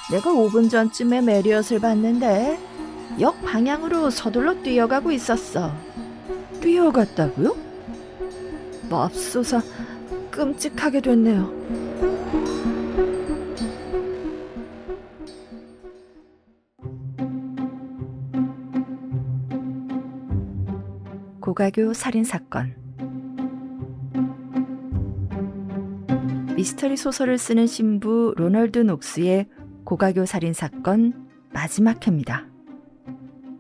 내가 5분 전쯤에 메리엇을 봤는데 역 방향으로 서둘러 뛰어가고 있었어. 뛰어갔다고요? 맙소사, 끔찍하게 됐네요. 고가교 살인사건. 미스터리 소설을 쓰는 신부 로널드 녹스의 고가교 살인사건 마지막 회입니다.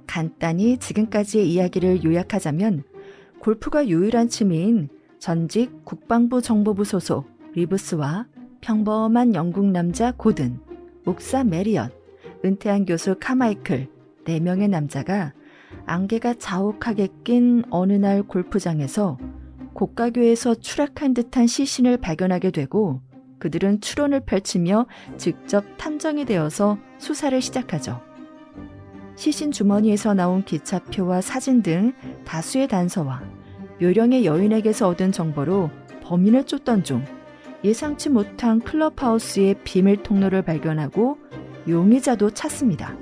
간단히 지금까지의 이야기를 요약하자면 골프가 유일한 취미인 전직 국방부 정보부 소속 리브스와 평범한 영국 남자 고든, 목사 메리엇, 은퇴한 교수 카마이클 4명의 남자가 안개가 자욱하게 낀 어느 날 골프장에서 고가교에서 추락한 듯한 시신을 발견하게 되고 그들은 추론을 펼치며 직접 탐정이 되어서 수사를 시작하죠. 시신 주머니에서 나온 기차표와 사진 등 다수의 단서와 요령의 여인에게서 얻은 정보로 범인을 쫓던 중 예상치 못한 클럽하우스의 비밀 통로를 발견하고 용의자도 찾습니다.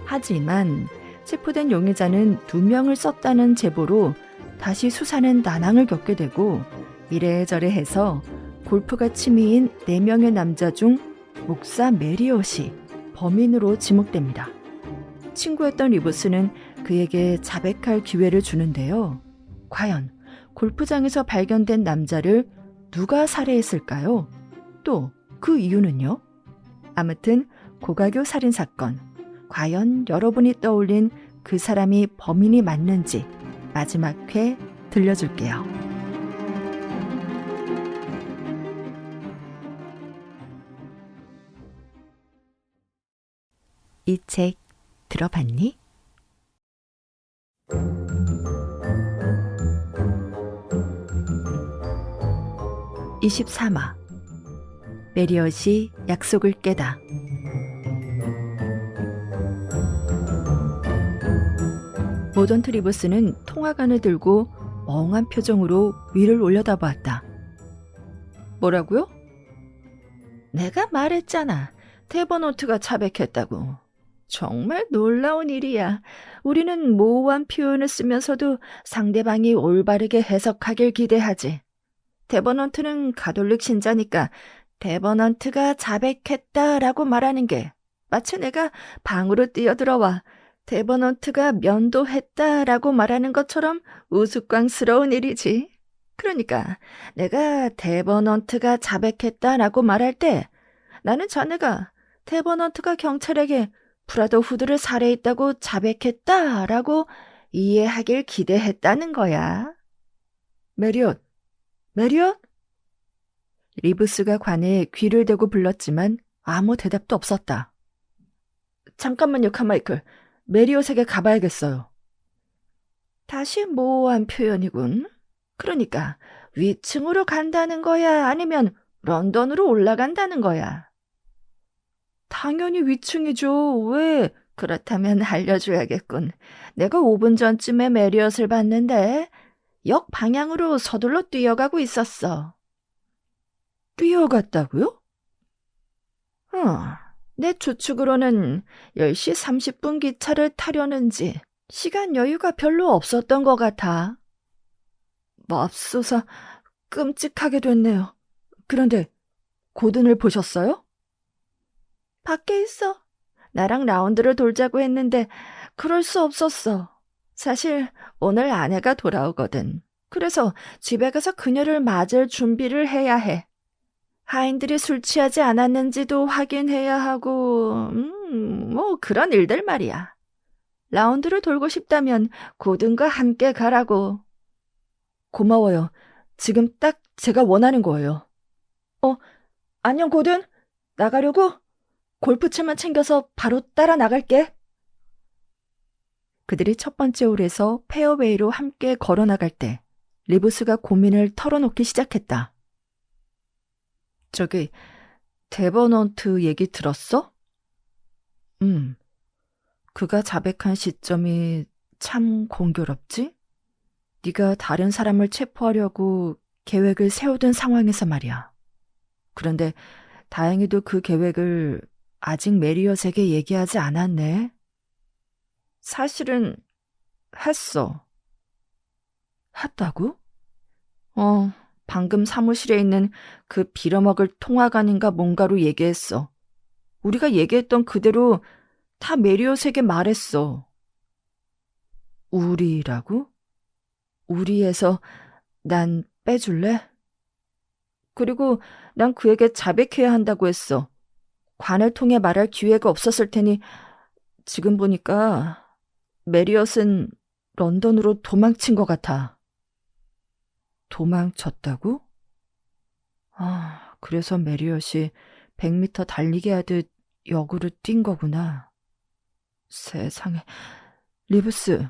하지만 체포된 용의자는 2명을 썼다는 제보로 다시 수사는 난항을 겪게 되고 이래저래 해서 골프가 취미인 4명의 남자 중 목사 메리엇이 범인으로 지목됩니다. 친구였던 리브스는 그에게 자백할 기회를 주는데요. 과연 골프장에서 발견된 남자를 누가 살해했을까요? 또 그 이유는요? 아무튼 고가교 살인사건, 과연 여러분이 떠올린 그 사람이 범인이 맞는지 마지막 회 들려줄게요. 이 책 들어봤니? (23화) 메리엇이 약속을 깨다. 모던트 리브스는 통화관을 들고 멍한 표정으로 위를 올려다보았다. 뭐라고요? 내가 말했잖아. 데버노트가 자백했다고. 정말 놀라운 일이야. 우리는 모호한 표현을 쓰면서도 상대방이 올바르게 해석하길 기대하지. 데버넌트는 가톨릭 신자니까 데버넌트가 자백했다라고 말하는 게 마치 내가 방으로 뛰어들어와 데버넌트가 면도했다라고 말하는 것처럼 우스꽝스러운 일이지. 그러니까 내가 데버넌트가 자백했다라고 말할 때 나는 자네가 데버넌트가 경찰에게 브라더 후드를 살해했다고 자백했다라고 이해하길 기대했다는 거야. 메리엇! 리브스가 관에 귀를 대고 불렀지만 아무 대답도 없었다. 잠깐만요, 카마이클. 메리엇에게 가봐야겠어요. 다시 모호한 표현이군. 그러니까 위층으로 간다는 거야? 아니면 런던으로 올라간다는 거야? 당연히 위층이죠. 왜? 그렇다면 알려줘야겠군. 내가 5분 전쯤에 메리엇을 봤는데 역 방향으로 서둘러 뛰어가고 있었어. 뛰어갔다고요? 내 추측으로는 10시 30분 기차를 타려는지 시간 여유가 별로 없었던 것 같아. 맙소사, 끔찍하게 됐네요. 그런데 고든을 보셨어요? 밖에 있어. 나랑 라운드를 돌자고 했는데 그럴 수 없었어. 사실 오늘 아내가 돌아오거든. 그래서 집에 가서 그녀를 맞을 준비를 해야 해. 하인들이 술 취하지 않았는지도 확인해야 하고, 뭐 그런 일들 말이야. 라운드를 돌고 싶다면 고든과 함께 가라고. 고마워요. 지금 딱 제가 원하는 거예요. 안녕 고든. 나가려고? 골프채만 챙겨서 바로 따라 나갈게. 그들이 첫 번째 홀에서 페어웨이로 함께 걸어 나갈 때 리브스가 고민을 털어놓기 시작했다. 저기 데버넌트 얘기 들었어? 그가 자백한 시점이 참 공교롭지? 네가 다른 사람을 체포하려고 계획을 세우던 상황에서 말이야. 그런데 다행히도 그 계획을 아직 메리엇에게 얘기하지 않았네. 사실은 했어. 했다고? 방금 사무실에 있는 그 빌어먹을 통화관인가 뭔가로 얘기했어. 우리가 얘기했던 그대로 다 메리엇에게 말했어. 우리라고? 우리에서 난 빼줄래? 그리고 난 그에게 자백해야 한다고 했어. 관을 통해 말할 기회가 없었을 테니 지금 보니까 메리엇은 런던으로 도망친 것 같아. 도망쳤다고? 그래서 메리엇이 100m 달리기 하듯 역으로 뛴 거구나. 세상에. 리브스,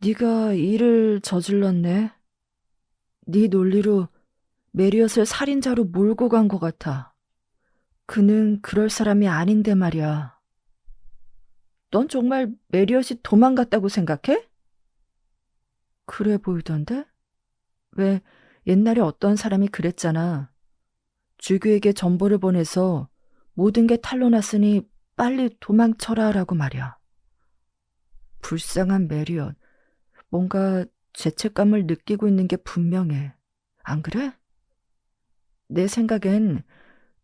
네가 일을 저질렀네. 네 논리로 메리엇을 살인자로 몰고 간 것 같아. 그는 그럴 사람이 아닌데 말이야. 넌 정말 메리엇이 도망갔다고 생각해? 그래 보이던데? 왜 옛날에 어떤 사람이 그랬잖아. 주교에게 전보를 보내서 모든 게 탄로 났으니 빨리 도망쳐라라고 말이야. 불쌍한 메리엇. 뭔가 죄책감을 느끼고 있는 게 분명해. 안 그래? 내 생각엔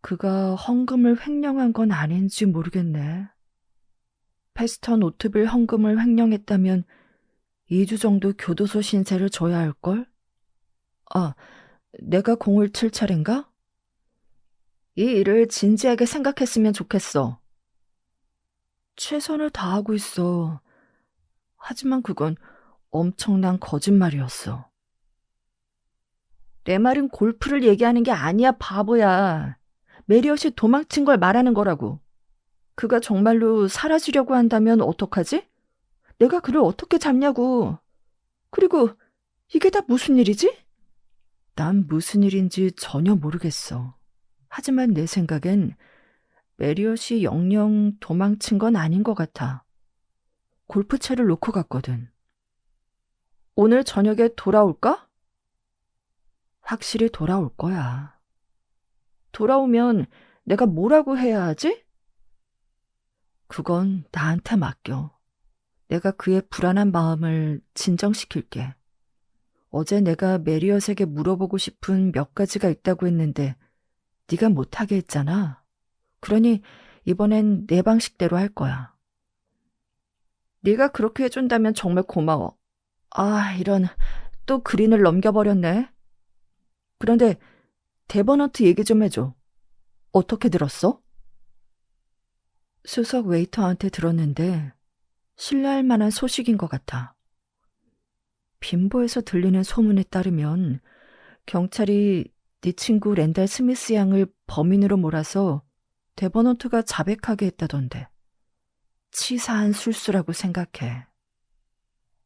그가 헌금을 횡령한 건 아닌지 모르겠네. 패스턴 오트빌 헌금을 횡령했다면 2주 정도 교도소 신세를 져야 할걸? 내가 공을 칠 차례인가? 이 일을 진지하게 생각했으면 좋겠어. 최선을 다하고 있어. 하지만 그건 엄청난 거짓말이었어. 내 말은 골프를 얘기하는 게 아니야, 바보야. 메리엇이 도망친 걸 말하는 거라고. 그가 정말로 사라지려고 한다면 어떡하지? 내가 그를 어떻게 잡냐고. 그리고 이게 다 무슨 일이지? 난 무슨 일인지 전혀 모르겠어. 하지만 내 생각엔 메리엇이 영영 도망친 건 아닌 것 같아. 골프채를 놓고 갔거든. 오늘 저녁에 돌아올까? 확실히 돌아올 거야. 돌아오면 내가 뭐라고 해야 하지? 그건 나한테 맡겨. 내가 그의 불안한 마음을 진정시킬게. 어제 내가 메리엇에게 물어보고 싶은 몇 가지가 있다고 했는데 네가 못하게 했잖아. 그러니 이번엔 내 방식대로 할 거야. 네가 그렇게 해준다면 정말 고마워. 이런, 또 그린을 넘겨버렸네. 그런데 데버넌트 얘기 좀 해줘. 어떻게 들었어? 수석 웨이터한테 들었는데 신뢰할 만한 소식인 것 같아. 빈보에서 들리는 소문에 따르면 경찰이 네 친구 랜달 스미스 양을 범인으로 몰아서 데버넌트가 자백하게 했다던데. 치사한 술수라고 생각해.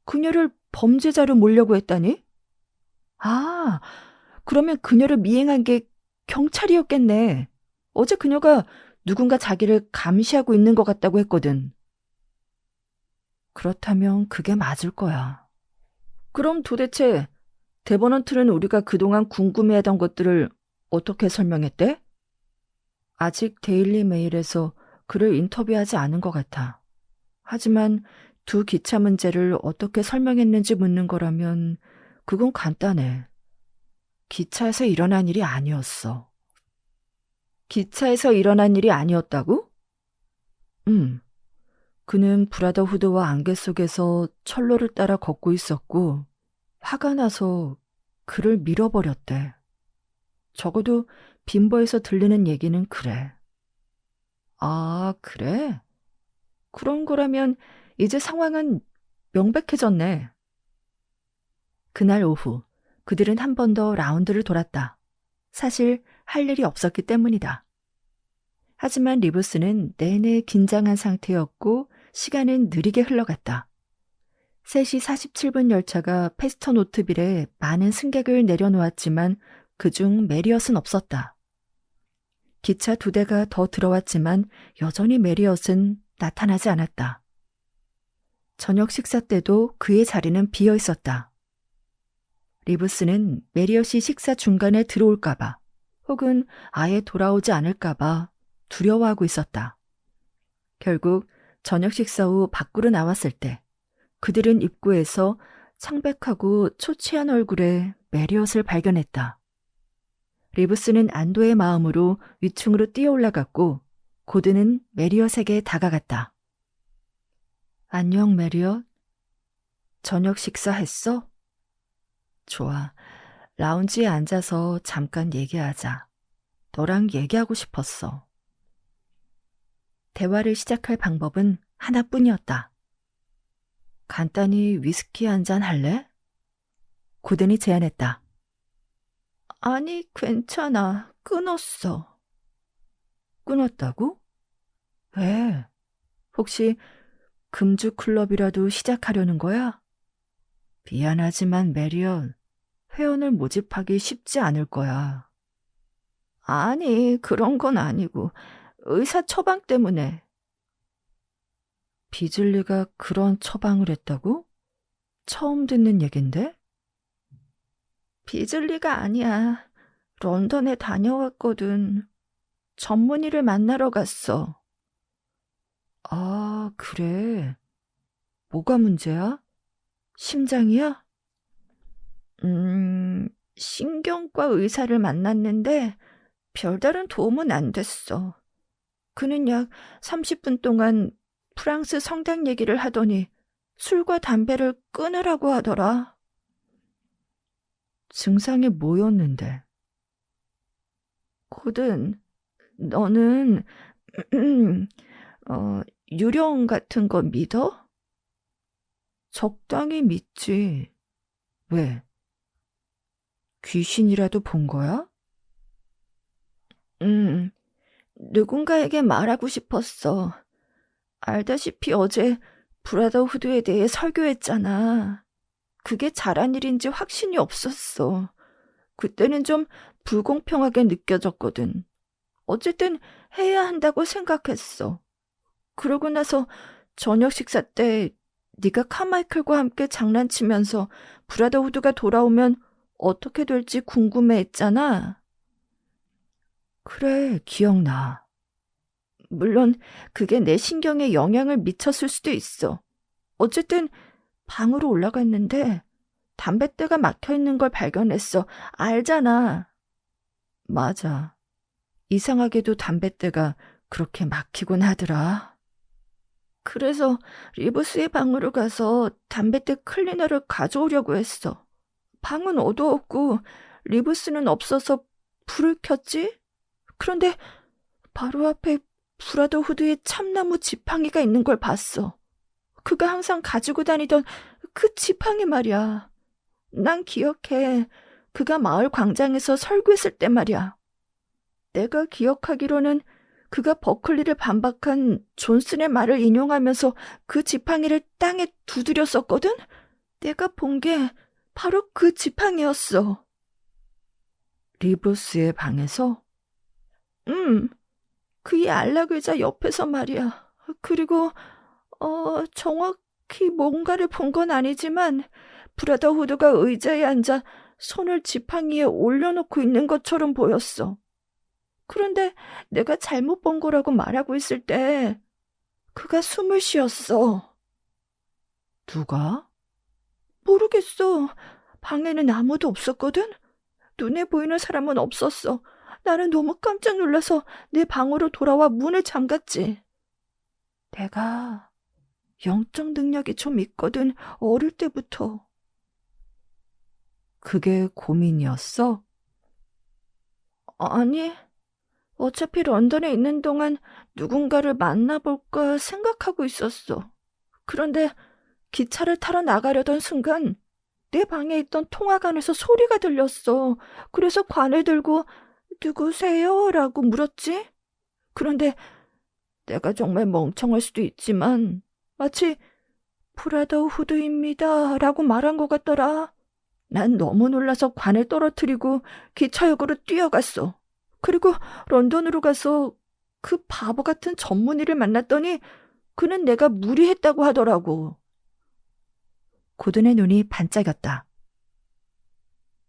그녀를 범죄자로 몰려고 했다니? 그러면 그녀를 미행한 게 경찰이었겠네. 어제 그녀가 누군가 자기를 감시하고 있는 것 같다고 했거든. 그렇다면 그게 맞을 거야. 그럼 도대체 데버넌트는 우리가 그동안 궁금해하던 것들을 어떻게 설명했대? 아직 데일리 메일에서 그를 인터뷰하지 않은 것 같아. 하지만 두 기차 문제를 어떻게 설명했는지 묻는 거라면 그건 간단해. 기차에서 일어난 일이 아니었어. 기차에서 일어난 일이 아니었다고? 그는 브라더후드와 안개 속에서 철로를 따라 걷고 있었고 화가 나서 그를 밀어버렸대. 적어도 빈버에서 들리는 얘기는 그래. 그래? 그런 거라면 이제 상황은 명백해졌네. 그날 오후 그들은 한 번 더 라운드를 돌았다. 사실 할 일이 없었기 때문이다. 하지만 리브스는 내내 긴장한 상태였고 시간은 느리게 흘러갔다. 3시 47분 열차가 패스턴 오트빌에 많은 승객을 내려놓았지만 그중 메리엇은 없었다. 기차 2대가 더 들어왔지만 여전히 메리엇은 나타나지 않았다. 저녁 식사 때도 그의 자리는 비어 있었다. 리브스는 메리엇이 식사 중간에 들어올까봐 혹은 아예 돌아오지 않을까봐 두려워하고 있었다. 결국 저녁 식사 후 밖으로 나왔을 때 그들은 입구에서 창백하고 초췌한 얼굴의 메리엇을 발견했다. 리브스는 안도의 마음으로 위층으로 뛰어 올라갔고 고든은 메리엇에게 다가갔다. 안녕, 메리엇. 저녁 식사했어? 좋아. 라운지에 앉아서 잠깐 얘기하자. 너랑 얘기하고 싶었어. 대화를 시작할 방법은 하나뿐이었다. 간단히 위스키 한 잔 할래? 고든이 제안했다. 아니, 괜찮아. 끊었어. 끊었다고? 왜? 혹시 금주 클럽이라도 시작하려는 거야? 미안하지만 메리언, 회원을 모집하기 쉽지 않을 거야. 아니, 그런 건 아니고 의사 처방 때문에. 비즐리가 그런 처방을 했다고? 처음 듣는 얘긴데? 비즐리가 아니야. 런던에 다녀왔거든. 전문의를 만나러 갔어. 아, 그래. 뭐가 문제야? 심장이야? 신경과 의사를 만났는데 별다른 도움은 안 됐어. 그는 약 30분 동안 프랑스 성당 얘기를 하더니 술과 담배를 끊으라고 하더라. 증상이 뭐였는데? 고든, 너는 유령 같은 거 믿어? 적당히 믿지. 왜? 귀신이라도 본 거야? 누군가에게 말하고 싶었어. 알다시피 어제 브라더후드에 대해 설교했잖아. 그게 잘한 일인지 확신이 없었어. 그때는 좀 불공평하게 느껴졌거든. 어쨌든 해야 한다고 생각했어. 그러고 나서 저녁 식사 때 네가 카마이클과 함께 장난치면서 브라더후드가 돌아오면 어떻게 될지 궁금해했잖아. 그래, 기억나. 물론 그게 내 신경에 영향을 미쳤을 수도 있어. 어쨌든 방으로 올라갔는데 담뱃대가 막혀있는 걸 발견했어. 알잖아. 맞아. 이상하게도 담뱃대가 그렇게 막히곤 하더라. 그래서 리브스의 방으로 가서 담뱃대 클리너를 가져오려고 했어. 방은 어두웠고 리브스는 없어서 불을 켰지? 그런데 바로 앞에 브라더후드의 참나무 지팡이가 있는 걸 봤어. 그가 항상 가지고 다니던 그 지팡이 말이야. 난 기억해. 그가 마을 광장에서 설교했을 때 말이야. 내가 기억하기로는 그가 버클리를 반박한 존슨의 말을 인용하면서 그 지팡이를 땅에 두드렸었거든? 내가 본 게 바로 그 지팡이였어. 리브스의 방에서? 그의 안락의자 옆에서 말이야. 그리고 정확히 뭔가를 본 건 아니지만 브라더후드가 의자에 앉아 손을 지팡이에 올려놓고 있는 것처럼 보였어. 그런데 내가 잘못 본 거라고 말하고 있을 때 그가 숨을 쉬었어. 누가? 모르겠어. 방에는 아무도 없었거든? 눈에 보이는 사람은 없었어. 나는 너무 깜짝 놀라서 내 방으로 돌아와 문을 잠갔지. 내가 영적 능력이 좀 있거든, 어릴 때부터. 그게 고민이었어? 아니, 어차피 런던에 있는 동안 누군가를 만나볼까 생각하고 있었어. 그런데 기차를 타러 나가려던 순간 내 방에 있던 통화관에서 소리가 들렸어. 그래서 관을 들고 누구세요? 라고 물었지. 그런데 내가 정말 멍청할 수도 있지만 마치 브라더후드입니다 라고 말한 것 같더라. 난 너무 놀라서 관을 떨어뜨리고 기차역으로 뛰어갔어. 그리고 런던으로 가서 그 바보 같은 전문의를 만났더니 그는 내가 무리했다고 하더라고. 고든의 눈이 반짝였다.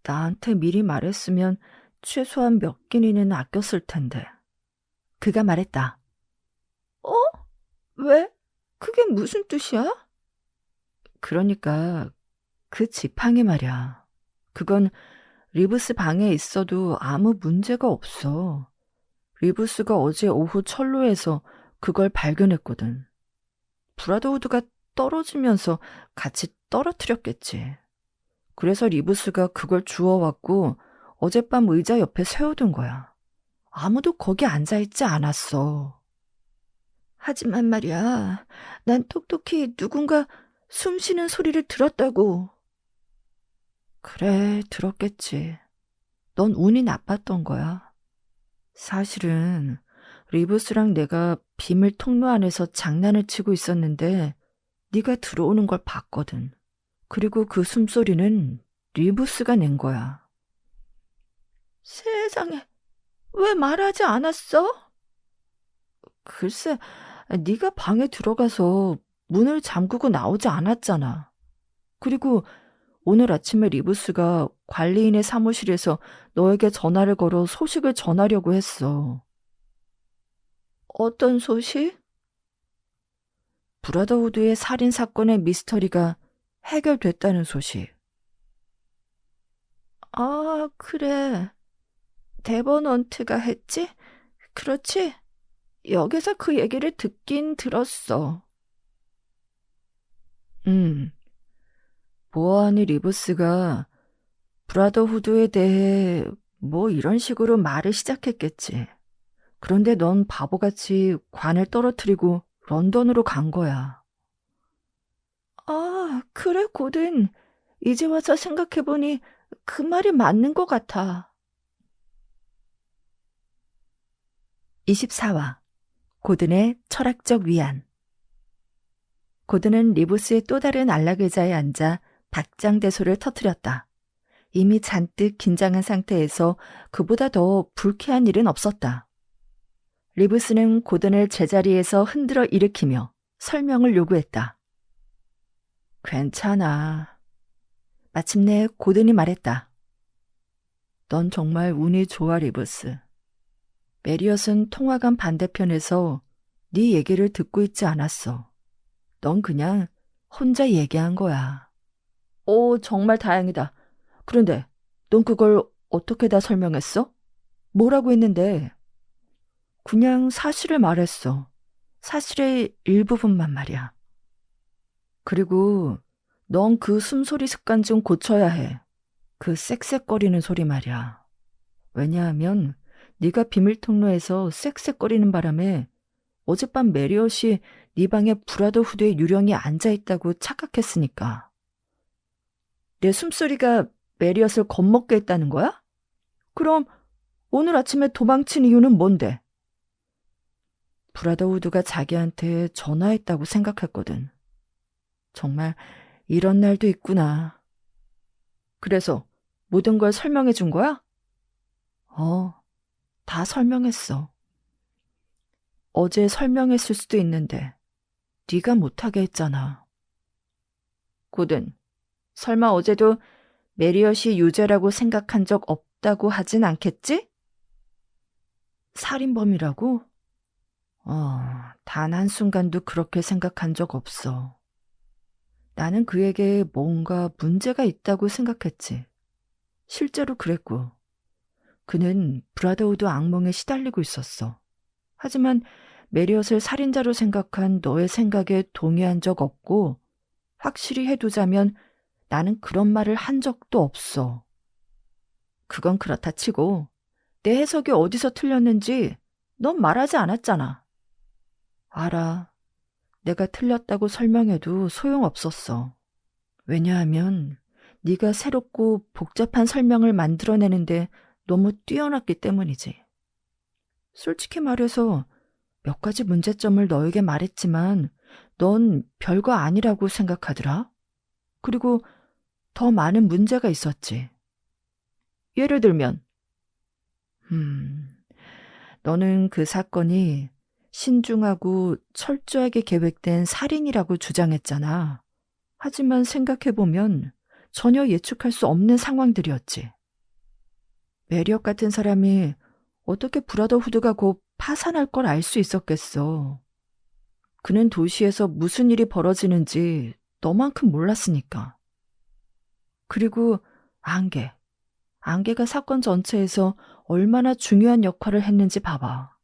나한테 미리 말했으면 최소한 몇 끼니는 아꼈을 텐데. 그가 말했다. 어? 왜? 그게 무슨 뜻이야? 그러니까 그 지팡이 말이야. 그건 리브스 방에 있어도 아무 문제가 없어. 리브스가 어제 오후 철로에서 그걸 발견했거든. 브라더우드가 떨어지면서 같이 떨어뜨렸겠지. 그래서 리브스가 그걸 주워왔고 어젯밤 의자 옆에 세워둔 거야. 아무도 거기 앉아있지 않았어. 하지만 말이야, 난 똑똑히 누군가 숨 쉬는 소리를 들었다고. 그래, 들었겠지. 넌 운이 나빴던 거야. 사실은 리브스랑 내가 비밀 통로 안에서 장난을 치고 있었는데 네가 들어오는 걸 봤거든. 그리고 그 숨소리는 리브스가 낸 거야. 세상에, 왜 말하지 않았어? 글쎄, 네가 방에 들어가서 문을 잠그고 나오지 않았잖아. 그리고 오늘 아침에 리브스가 관리인의 사무실에서 너에게 전화를 걸어 소식을 전하려고 했어. 어떤 소식? 브라더우드의 살인 사건의 미스터리가 해결됐다는 소식. 아, 그래. 데버넌트가 했지? 그렇지? 여기서 그 얘기를 듣긴 들었어. 보아하니 리브스가 브라더후드에 대해 뭐 이런 식으로 말을 시작했겠지. 그런데 넌 바보같이 관을 떨어뜨리고 런던으로 간 거야. 아, 그래, 고든. 이제 와서 생각해보니 그 말이 맞는 것 같아. 24화 고든의 철학적 위안. 고든은 리브스의 또 다른 안락의자에 앉아 박장대소를 터뜨렸다. 이미 잔뜩 긴장한 상태에서 그보다 더 불쾌한 일은 없었다. 리브스는 고든을 제자리에서 흔들어 일으키며 설명을 요구했다. 괜찮아. 마침내 고든이 말했다. 넌 정말 운이 좋아, 리브스. 메리엇은 통화관 반대편에서 네 얘기를 듣고 있지 않았어. 넌 그냥 혼자 얘기한 거야. 오, 정말 다행이다. 그런데 넌 그걸 어떻게 다 설명했어? 뭐라고 했는데? 그냥 사실을 말했어. 사실의 일부분만 말이야. 그리고 넌 그 숨소리 습관 좀 고쳐야 해. 그 쌕쌕거리는 소리 말이야. 왜냐하면 네가 비밀 통로에서 쌕쌕거리는 바람에 어젯밤 메리엇이 네 방에 브라더후드의 유령이 앉아있다고 착각했으니까. 내 숨소리가 메리엇을 겁먹게 했다는 거야? 그럼 오늘 아침에 도망친 이유는 뭔데? 브라더우드가 자기한테 전화했다고 생각했거든. 정말 이런 날도 있구나. 그래서 모든 걸 설명해 준 거야? 다 설명했어. 어제 설명했을 수도 있는데 네가 못하게 했잖아. 고든, 설마 어제도 메리엇이 유죄라고 생각한 적 없다고 하진 않겠지? 살인범이라고? 단 한순간도 그렇게 생각한 적 없어. 나는 그에게 뭔가 문제가 있다고 생각했지. 실제로 그랬고. 그는 브라더우드 악몽에 시달리고 있었어. 하지만 메리엇을 살인자로 생각한 너의 생각에 동의한 적 없고, 확실히 해두자면 나는 그런 말을 한 적도 없어. 그건 그렇다 치고 내 해석이 어디서 틀렸는지 넌 말하지 않았잖아. 알아. 내가 틀렸다고 설명해도 소용없었어. 왜냐하면 네가 새롭고 복잡한 설명을 만들어내는데 너무 뛰어났기 때문이지. 솔직히 말해서 몇 가지 문제점을 너에게 말했지만 넌 별거 아니라고 생각하더라. 그리고 더 많은 문제가 있었지. 예를 들면, 너는 그 사건이 신중하고 철저하게 계획된 살인이라고 주장했잖아. 하지만 생각해보면 전혀 예측할 수 없는 상황들이었지. 메리엇 같은 사람이 어떻게 브라더후드가 곧 파산할 걸 알 수 있었겠어. 그는 도시에서 무슨 일이 벌어지는지 너만큼 몰랐으니까. 그리고 안개. 안개가 사건 전체에서 얼마나 중요한 역할을 했는지 봐봐.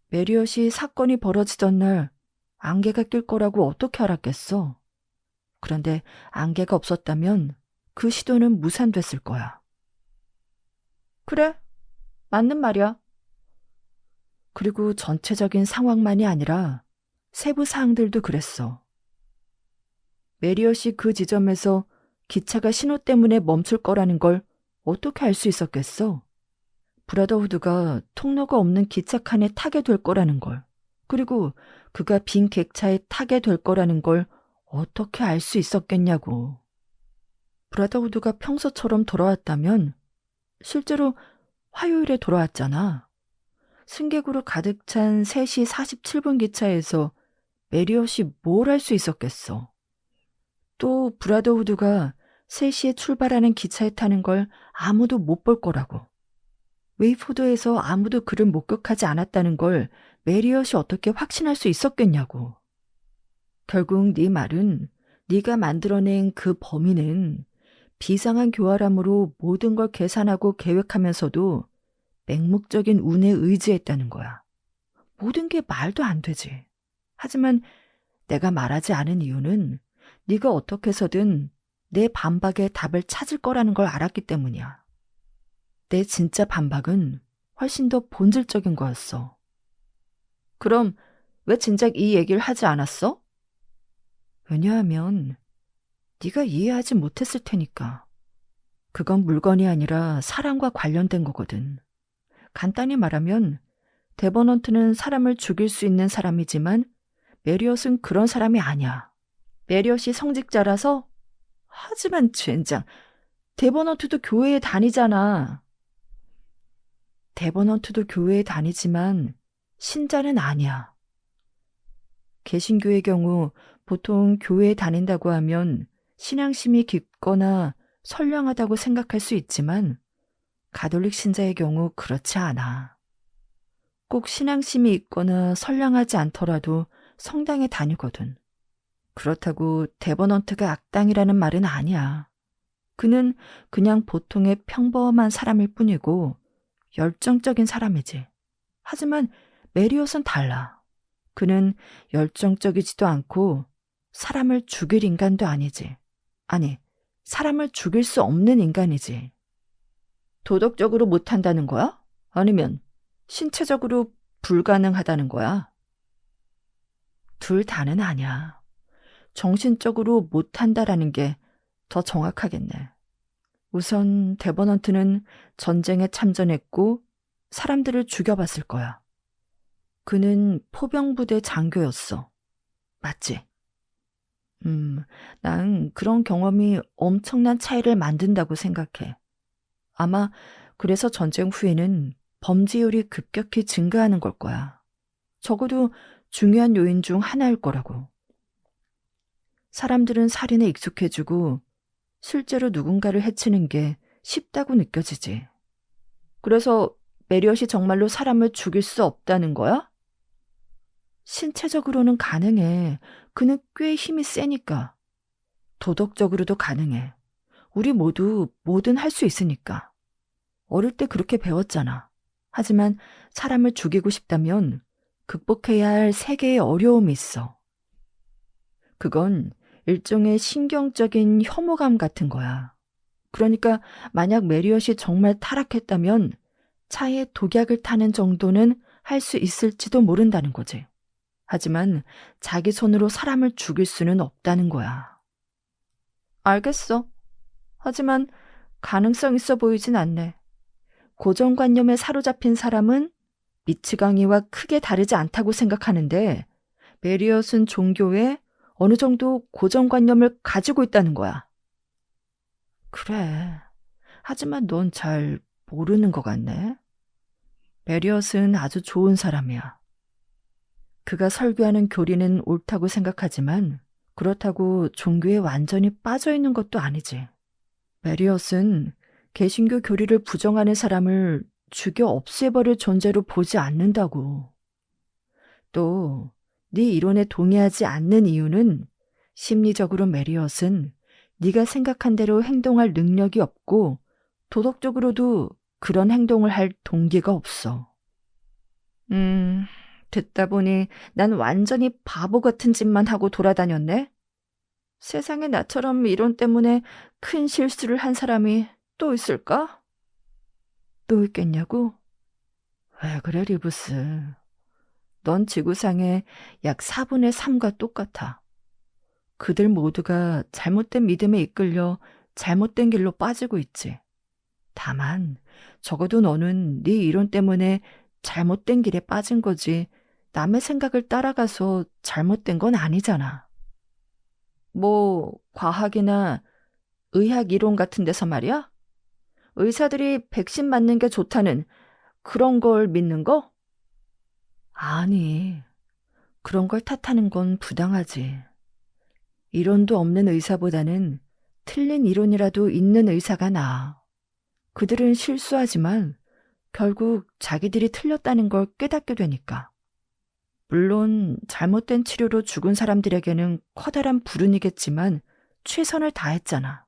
메리엇이 사건이 벌어지던 날 안개가 낄 거라고 어떻게 알았겠어? 그런데 안개가 없었다면 그 시도는 무산됐을 거야. 그래, 맞는 말이야. 그리고 전체적인 상황만이 아니라 세부 사항들도 그랬어. 메리엇이 그 지점에서 기차가 신호 때문에 멈출 거라는 걸 어떻게 알 수 있었겠어? 브라더후드가 통로가 없는 기차칸에 타게 될 거라는 걸, 그리고 그가 빈 객차에 타게 될 거라는 걸 어떻게 알 수 있었겠냐고. 브라더후드가 평소처럼 돌아왔다면 실제로 화요일에 돌아왔잖아. 승객으로 가득 찬 3시 47분 기차에서 메리엇이 뭘 할 수 있었겠어. 또 브라더후드가 3시에 출발하는 기차에 타는 걸 아무도 못 볼 거라고. 웨이포드에서 아무도 그를 목격하지 않았다는 걸 메리엇이 어떻게 확신할 수 있었겠냐고. 결국 네 말은 네가 만들어낸 그 범인은 비상한 교활함으로 모든 걸 계산하고 계획하면서도 맹목적인 운에 의지했다는 거야. 모든 게 말도 안 되지. 하지만 내가 말하지 않은 이유는 네가 어떻게 해서든 내 반박의 답을 찾을 거라는 걸 알았기 때문이야. 내 진짜 반박은 훨씬 더 본질적인 거였어. 그럼 왜 진작 이 얘기를 하지 않았어? 왜냐하면 네가 이해하지 못했을 테니까. 그건 물건이 아니라 사람과 관련된 거거든. 간단히 말하면 데버넌트는 사람을 죽일 수 있는 사람이지만 메리엇은 그런 사람이 아니야. 메리엇이 성직자라서? 하지만 젠장, 데버넌트도 교회에 다니잖아. 데버넌트도 교회에 다니지만 신자는 아니야. 개신교의 경우 보통 교회에 다닌다고 하면 신앙심이 깊거나 선량하다고 생각할 수 있지만 가톨릭 신자의 경우 그렇지 않아. 꼭 신앙심이 있거나 선량하지 않더라도 성당에 다니거든. 그렇다고 데버넌트가 악당이라는 말은 아니야. 그는 그냥 보통의 평범한 사람일 뿐이고 열정적인 사람이지. 하지만 메리엇은 달라. 그는 열정적이지도 않고 사람을 죽일 인간도 아니지. 아니, 사람을 죽일 수 없는 인간이지. 도덕적으로 못한다는 거야? 아니면 신체적으로 불가능하다는 거야? 둘 다는 아니야. 정신적으로 못한다라는 게 더 정확하겠네. 우선 데버넌트는 전쟁에 참전했고 사람들을 죽여봤을 거야. 그는 포병부대 장교였어. 맞지? 난 그런 경험이 엄청난 차이를 만든다고 생각해. 아마 그래서 전쟁 후에는 범죄율이 급격히 증가하는 걸 거야. 적어도 중요한 요인 중 하나일 거라고. 사람들은 살인에 익숙해지고 실제로 누군가를 해치는 게 쉽다고 느껴지지. 그래서 메리엇이 정말로 사람을 죽일 수 없다는 거야? 신체적으로는 가능해. 그는 꽤 힘이 세니까. 도덕적으로도 가능해. 우리 모두 뭐든 할 수 있으니까. 어릴 때 그렇게 배웠잖아. 하지만 사람을 죽이고 싶다면 극복해야 할 세 개의 어려움이 있어. 그건 일종의 신경적인 혐오감 같은 거야. 그러니까 만약 메리엇이 정말 타락했다면 차에 독약을 타는 정도는 할 수 있을지도 모른다는 거지. 하지만 자기 손으로 사람을 죽일 수는 없다는 거야. 알겠어. 하지만 가능성 있어 보이진 않네. 고정관념에 사로잡힌 사람은 미치광이와 크게 다르지 않다고 생각하는데 메리엇은 종교에 어느 정도 고정관념을 가지고 있다는 거야. 그래. 하지만 넌 잘 모르는 것 같네. 메리엇은 아주 좋은 사람이야. 그가 설교하는 교리는 옳다고 생각하지만 그렇다고 종교에 완전히 빠져 있는 것도 아니지. 메리엇은 개신교 교리를 부정하는 사람을 죽여 없애버릴 존재로 보지 않는다고. 또 네 이론에 동의하지 않는 이유는 심리적으로 메리엇은 네가 생각한 대로 행동할 능력이 없고 도덕적으로도 그런 행동을 할 동기가 없어. 듣다 보니 난 완전히 바보 같은 짓만 하고 돌아다녔네. 세상에 나처럼 이론 때문에 큰 실수를 한 사람이 또 있을까? 또 있겠냐고? 왜 그래, 리브스. 넌 지구상의 약 4분의 3과 똑같아. 그들 모두가 잘못된 믿음에 이끌려 잘못된 길로 빠지고 있지. 다만 적어도 너는 네 이론 때문에 잘못된 길에 빠진 거지 남의 생각을 따라가서 잘못된 건 아니잖아. 뭐 과학이나 의학 이론 같은 데서 말이야? 의사들이 백신 맞는 게 좋다는 그런 걸 믿는 거? 아니, 그런 걸 탓하는 건 부당하지. 이론도 없는 의사보다는 틀린 이론이라도 있는 의사가 나아. 그들은 실수하지만 결국 자기들이 틀렸다는 걸 깨닫게 되니까. 물론 잘못된 치료로 죽은 사람들에게는 커다란 불운이겠지만 최선을 다했잖아.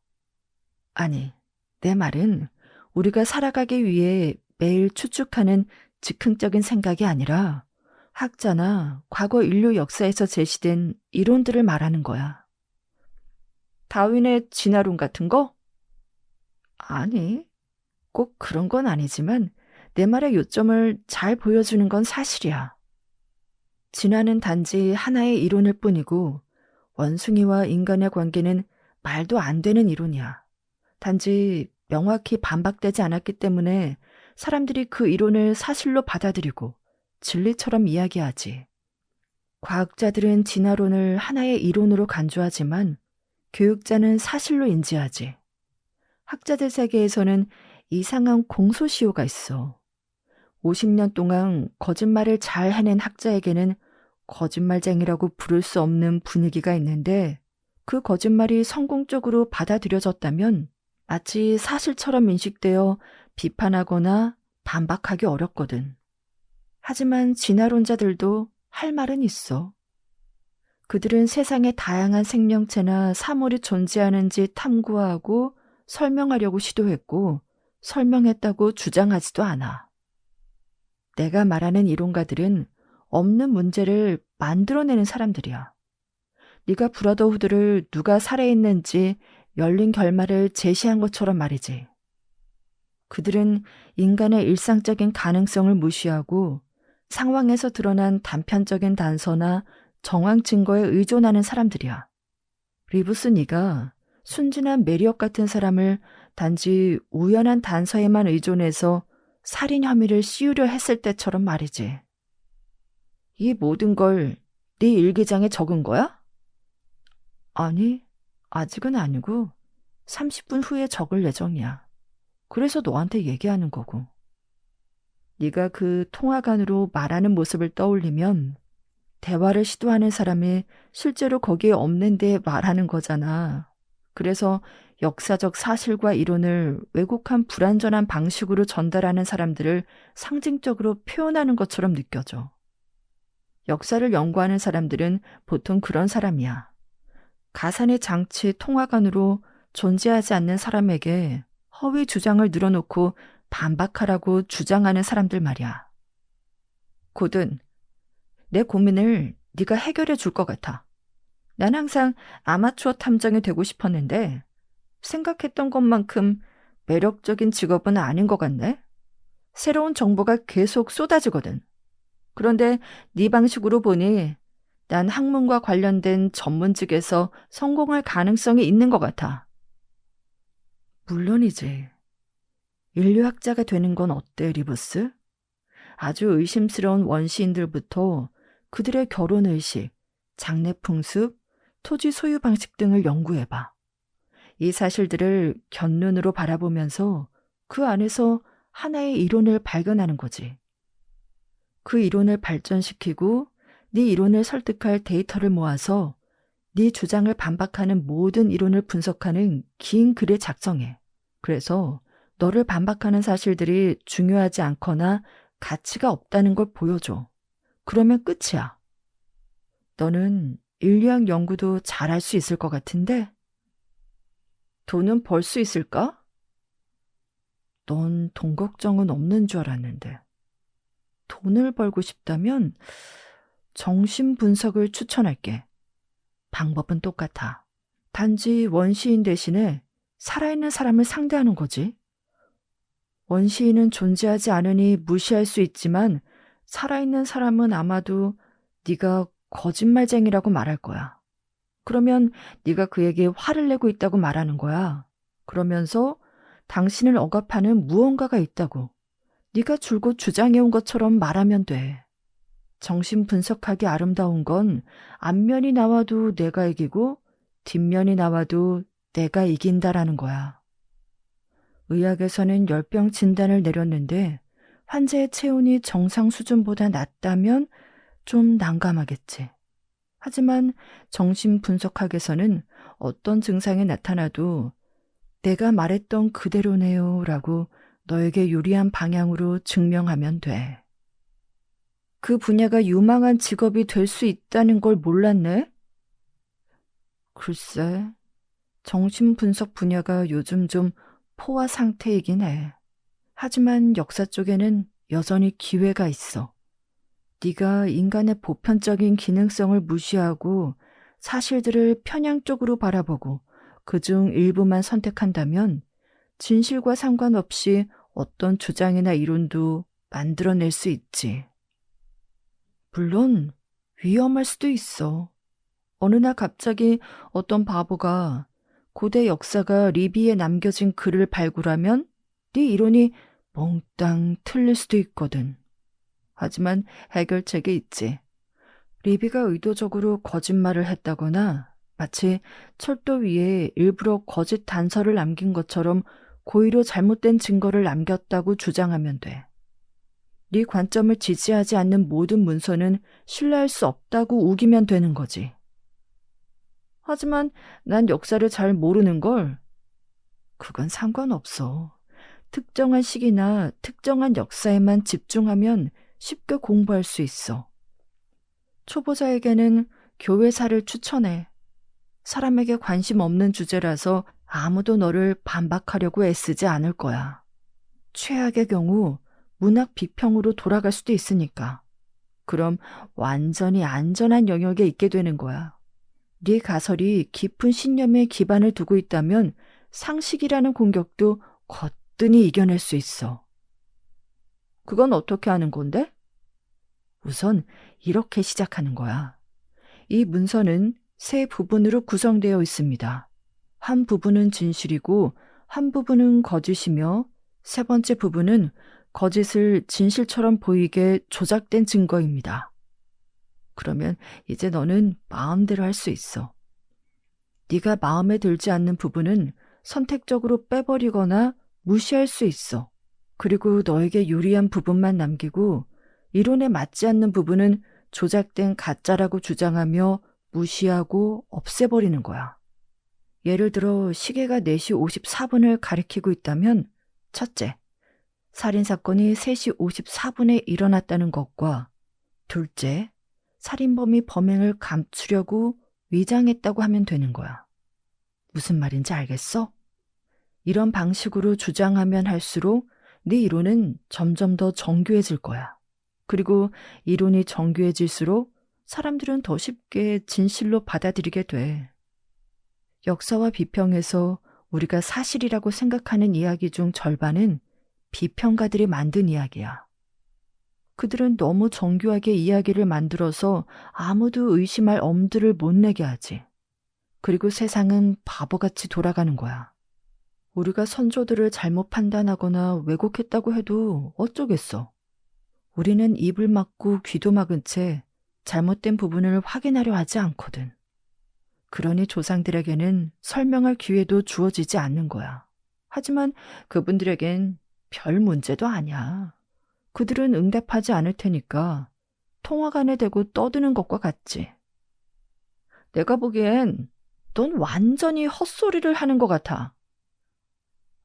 아니, 내 말은 우리가 살아가기 위해 매일 추측하는 즉흥적인 생각이 아니라 학자나 과거 인류 역사에서 제시된 이론들을 말하는 거야. 다윈의 진화론 같은 거? 아니, 꼭 그런 건 아니지만 내 말의 요점을 잘 보여주는 건 사실이야. 진화는 단지 하나의 이론일 뿐이고 원숭이와 인간의 관계는 말도 안 되는 이론이야. 단지 명확히 반박되지 않았기 때문에 사람들이 그 이론을 사실로 받아들이고 진리처럼 이야기하지. 과학자들은 진화론을 하나의 이론으로 간주하지만 교육자는 사실로 인지하지. 학자들 세계에서는 이상한 공소시효가 있어. 50년 동안 거짓말을 잘 해낸 학자에게는 거짓말쟁이라고 부를 수 없는 분위기가 있는데 그 거짓말이 성공적으로 받아들여졌다면 마치 사실처럼 인식되어 비판하거나 반박하기 어렵거든. 하지만 진화론자들도 할 말은 있어. 그들은 세상에 다양한 생명체나 사물이 존재하는지 탐구하고 설명하려고 시도했고 설명했다고 주장하지도 않아. 내가 말하는 이론가들은 없는 문제를 만들어내는 사람들이야. 네가 브라더후드를 누가 살해했는지 열린 결말을 제시한 것처럼 말이지. 그들은 인간의 일상적인 가능성을 무시하고 상황에서 드러난 단편적인 단서나 정황 증거에 의존하는 사람들이야. 리브스, 네가 순진한 메리엇 같은 사람을 단지 우연한 단서에만 의존해서 살인 혐의를 씌우려 했을 때처럼 말이지. 이 모든 걸 네 일기장에 적은 거야? 아니, 아직은 아니고 30분 후에 적을 예정이야. 그래서 너한테 얘기하는 거고. 네가 그 통화관으로 말하는 모습을 떠올리면 대화를 시도하는 사람이 실제로 거기에 없는데 말하는 거잖아. 그래서 역사적 사실과 이론을 왜곡한 불완전한 방식으로 전달하는 사람들을 상징적으로 표현하는 것처럼 느껴져. 역사를 연구하는 사람들은 보통 그런 사람이야. 가산의 장치 통화관으로 존재하지 않는 사람에게 허위 주장을 늘어놓고 반박하라고 주장하는 사람들 말이야. 곧은 내 고민을 네가 해결해 줄 것 같아. 난 항상 아마추어 탐정이 되고 싶었는데 생각했던 것만큼 매력적인 직업은 아닌 것 같네. 새로운 정보가 계속 쏟아지거든. 그런데 네 방식으로 보니 난 학문과 관련된 전문직에서 성공할 가능성이 있는 것 같아. 물론이지. 인류학자가 되는 건 어때, 리브스? 아주 의심스러운 원시인들부터 그들의 결혼의식, 장례 풍습, 토지 소유 방식 등을 연구해봐. 이 사실들을 곁눈으로 바라보면서 그 안에서 하나의 이론을 발견하는 거지. 그 이론을 발전시키고 네 이론을 설득할 데이터를 모아서 네 주장을 반박하는 모든 이론을 분석하는 긴 글을 작성해. 그래서 너를 반박하는 사실들이 중요하지 않거나 가치가 없다는 걸 보여줘. 그러면 끝이야. 너는 인류학 연구도 잘할 수 있을 것 같은데? 돈은 벌 수 있을까? 넌 돈 걱정은 없는 줄 알았는데. 돈을 벌고 싶다면 정신 분석을 추천할게. 방법은 똑같아. 단지 원시인 대신에 살아있는 사람을 상대하는 거지. 원시인은 존재하지 않으니 무시할 수 있지만 살아있는 사람은 아마도 네가 거짓말쟁이라고 말할 거야. 그러면 네가 그에게 화를 내고 있다고 말하는 거야. 그러면서 당신을 억압하는 무언가가 있다고 네가 줄곧 주장해온 것처럼 말하면 돼. 정신 분석하기 아름다운 건 앞면이 나와도 내가 이기고 뒷면이 나와도 내가 이긴다라는 거야. 의학에서는 열병 진단을 내렸는데 환자의 체온이 정상 수준보다 낮다면 좀 난감하겠지. 하지만 정신 분석학에서는 어떤 증상이 나타나도 내가 말했던 그대로네요 라고 너에게 유리한 방향으로 증명하면 돼. 그 분야가 유망한 직업이 될 수 있다는 걸 몰랐네? 글쎄, 정신분석 분야가 요즘 좀 포화 상태이긴 해. 하지만 역사 쪽에는 여전히 기회가 있어. 네가 인간의 보편적인 기능성을 무시하고 사실들을 편향적으로 바라보고 그중 일부만 선택한다면 진실과 상관없이 어떤 주장이나 이론도 만들어낼 수 있지. 물론 위험할 수도 있어. 어느 날 갑자기 어떤 바보가 고대 역사가 리비에 남겨진 글을 발굴하면 네 이론이 몽땅 틀릴 수도 있거든. 하지만 해결책이 있지. 리비가 의도적으로 거짓말을 했다거나 마치 철도 위에 일부러 거짓 단서를 남긴 것처럼 고의로 잘못된 증거를 남겼다고 주장하면 돼. 네 관점을 지지하지 않는 모든 문서는 신뢰할 수 없다고 우기면 되는 거지. 하지만 난 역사를 잘 모르는 걸. 그건 상관없어. 특정한 시기나 특정한 역사에만 집중하면 쉽게 공부할 수 있어. 초보자에게는 교회사를 추천해. 사람에게 관심 없는 주제라서 아무도 너를 반박하려고 애쓰지 않을 거야. 최악의 경우 문학 비평으로 돌아갈 수도 있으니까. 그럼 완전히 안전한 영역에 있게 되는 거야. 네 가설이 깊은 신념에 기반을 두고 있다면 상식이라는 공격도 거뜬히 이겨낼 수 있어. 그건 어떻게 하는 건데? 우선 이렇게 시작하는 거야. 이 문서는 세 부분으로 구성되어 있습니다. 한 부분은 진실이고 한 부분은 거짓이며 세 번째 부분은 거짓을 진실처럼 보이게 조작된 증거입니다. 그러면 이제 너는 마음대로 할 수 있어. 네가 마음에 들지 않는 부분은 선택적으로 빼버리거나 무시할 수 있어. 그리고 너에게 유리한 부분만 남기고 이론에 맞지 않는 부분은 조작된 가짜라고 주장하며 무시하고 없애버리는 거야. 예를 들어 시계가 4시 54분을 가리키고 있다면 첫째, 살인사건이 3시 54분에 일어났다는 것과 둘째, 살인범이 범행을 감추려고 위장했다고 하면 되는 거야. 무슨 말인지 알겠어? 이런 방식으로 주장하면 할수록 네 이론은 점점 더 정교해질 거야. 그리고 이론이 정교해질수록 사람들은 더 쉽게 진실로 받아들이게 돼. 역사와 비평에서 우리가 사실이라고 생각하는 이야기 중 절반은 비평가들이 만든 이야기야. 그들은 너무 정교하게 이야기를 만들어서 아무도 의심할 엄두를 못 내게 하지. 그리고 세상은 바보같이 돌아가는 거야. 우리가 선조들을 잘못 판단하거나 왜곡했다고 해도 어쩌겠어. 우리는 입을 막고 귀도 막은 채 잘못된 부분을 확인하려 하지 않거든. 그러니 조상들에게는 설명할 기회도 주어지지 않는 거야. 하지만 그분들에겐 별 문제도 아니야. 그들은 응답하지 않을 테니까 통화관에 대고 떠드는 것과 같지. 내가 보기엔 넌 완전히 헛소리를 하는 것 같아.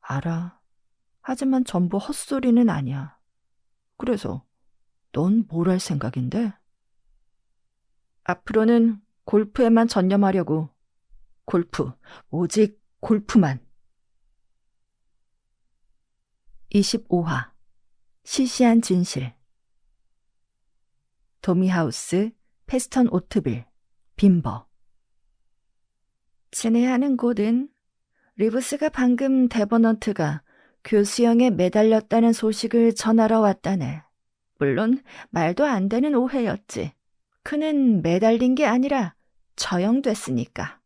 알아. 하지만 전부 헛소리는 아니야. 그래서 넌 뭘 할 생각인데? 앞으로는 골프에만 전념하려고. 골프, 오직 골프만. 25화 시시한 진실. 도미하우스, 패스턴 오트빌, 빈버. 친애하는 곳은 리브스가 방금 데버넌트가 교수형에 매달렸다는 소식을 전하러 왔다네. 물론 말도 안 되는 오해였지. 그는 매달린 게 아니라 처형됐으니까.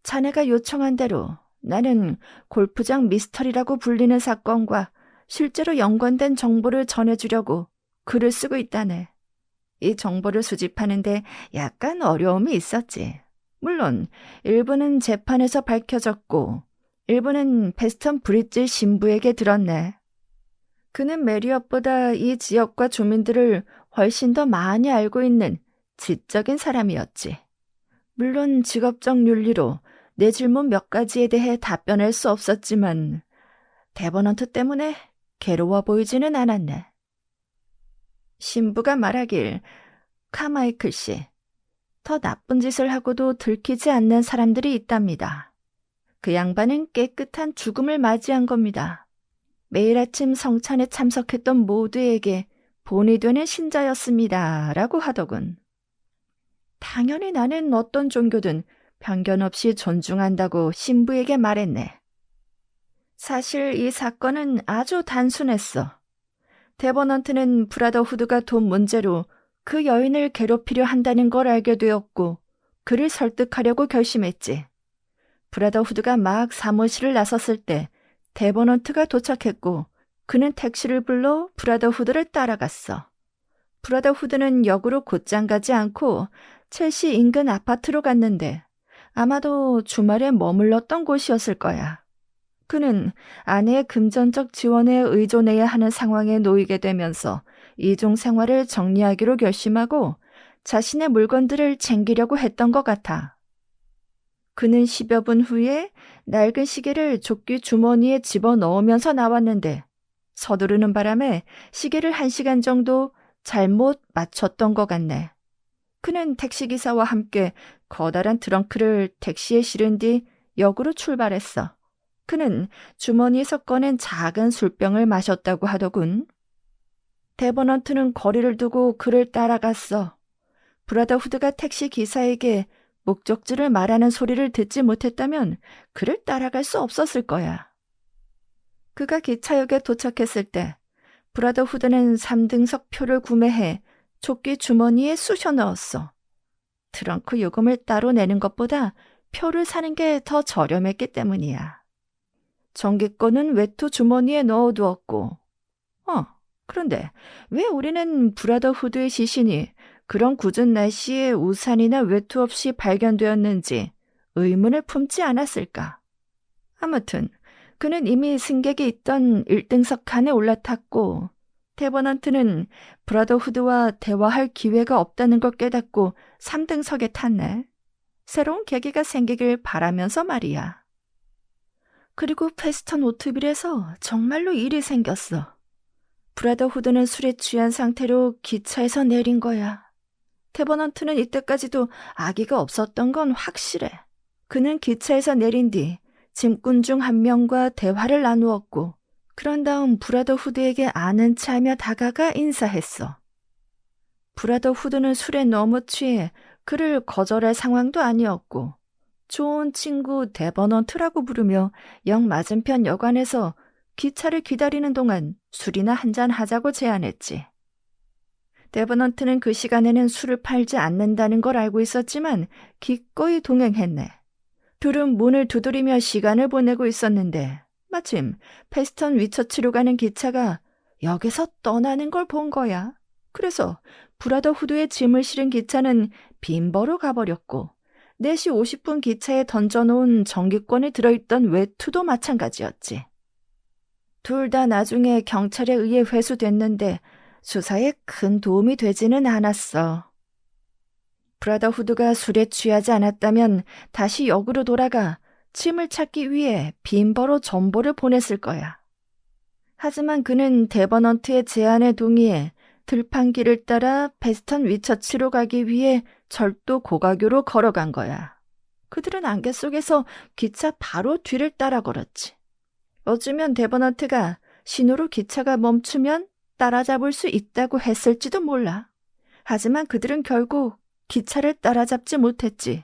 자네가 요청한 대로 나는 골프장 미스터리라고 불리는 사건과 실제로 연관된 정보를 전해주려고 글을 쓰고 있다네. 이 정보를 수집하는데 약간 어려움이 있었지. 물론 일부는 재판에서 밝혀졌고 일부는 패스턴 브릿지 신부에게 들었네. 그는 메리엇보다 이 지역과 주민들을 훨씬 더 많이 알고 있는 지적인 사람이었지. 물론 직업적 윤리로 내 질문 몇 가지에 대해 답변할 수 없었지만 데버넌트 때문에 괴로워 보이지는 않았네. 신부가 말하길, 카마이클 씨, 더 나쁜 짓을 하고도 들키지 않는 사람들이 있답니다. 그 양반은 깨끗한 죽음을 맞이한 겁니다. 매일 아침 성찬에 참석했던 모두에게 본이 되는 신자였습니다. 라고 하더군. 당연히 나는 어떤 종교든 편견 없이 존중한다고 신부에게 말했네. 사실 이 사건은 아주 단순했어. 데버넌트는 브라더후드가 돈 문제로 그 여인을 괴롭히려 한다는 걸 알게 되었고 그를 설득하려고 결심했지. 브라더후드가 막 사무실을 나섰을 때 데버넌트가 도착했고 그는 택시를 불러 브라더후드를 따라갔어. 브라더후드는 역으로 곧장 가지 않고 첼시 인근 아파트로 갔는데 아마도 주말에 머물렀던 곳이었을 거야. 그는 아내의 금전적 지원에 의존해야 하는 상황에 놓이게 되면서 이중 생활을 정리하기로 결심하고 자신의 물건들을 챙기려고 했던 것 같아. 그는 10여 분 후에 낡은 시계를 조끼 주머니에 집어넣으면서 나왔는데 서두르는 바람에 시계를 1시간 정도 잘못 맞췄던 것 같네. 그는 택시기사와 함께 커다란 트렁크를 택시에 실은 뒤 역으로 출발했어. 그는 주머니에서 꺼낸 작은 술병을 마셨다고 하더군. 데버넌트는 거리를 두고 그를 따라갔어. 브라더후드가 택시 기사에게 목적지를 말하는 소리를 듣지 못했다면 그를 따라갈 수 없었을 거야. 그가 기차역에 도착했을 때 브라더후드는 3등석 표를 구매해 조끼 주머니에 쑤셔 넣었어. 트렁크 요금을 따로 내는 것보다 표를 사는 게 더 저렴했기 때문이야. 정기권은 외투 주머니에 넣어두었고 그런데 왜 우리는 브라더후드의 시신이 그런 궂은 날씨에 우산이나 외투 없이 발견되었는지 의문을 품지 않았을까? 아무튼 그는 이미 승객이 있던 1등석 칸에 올라탔고 데버넌트는 브라더후드와 대화할 기회가 없다는 걸 깨닫고 3등석에 탔네. 새로운 계기가 생기길 바라면서 말이야. 그리고 패스턴 오트빌에서 정말로 일이 생겼어. 브라더후드는 술에 취한 상태로 기차에서 내린 거야. 데버넌트는 이때까지도 아기가 없었던 건 확실해. 그는 기차에서 내린 뒤 짐꾼 중 한 명과 대화를 나누었고 그런 다음 브라더후드에게 아는 체하며 다가가 인사했어. 브라더후드는 술에 너무 취해 그를 거절할 상황도 아니었고 좋은 친구 데버넌트라고 부르며 역 맞은편 여관에서 기차를 기다리는 동안 술이나 한잔 하자고 제안했지. 데버넌트는 그 시간에는 술을 팔지 않는다는 걸 알고 있었지만 기꺼이 동행했네. 둘은 문을 두드리며 시간을 보내고 있었는데 마침 패스턴 위처치로 가는 기차가 역에서 떠나는 걸 본 거야. 그래서 브라더후드의 짐을 실은 기차는 빈버로 가버렸고 4시 50분 기차에 던져놓은 정기권에 들어있던 외투도 마찬가지였지. 둘 다 나중에 경찰에 의해 회수됐는데 수사에 큰 도움이 되지는 않았어. 브라더후드가 술에 취하지 않았다면 다시 역으로 돌아가 짐을 찾기 위해 빈버로 전보를 보냈을 거야. 하지만 그는 데버넌트의 제안에 동의해 들판길을 따라 베스턴 위처치로 가기 위해 절도 고가교로 걸어간 거야. 그들은 안개 속에서 기차 바로 뒤를 따라 걸었지. 어쩌면 데버넌트가 신호로 기차가 멈추면 따라잡을 수 있다고 했을지도 몰라. 하지만 그들은 결국 기차를 따라잡지 못했지.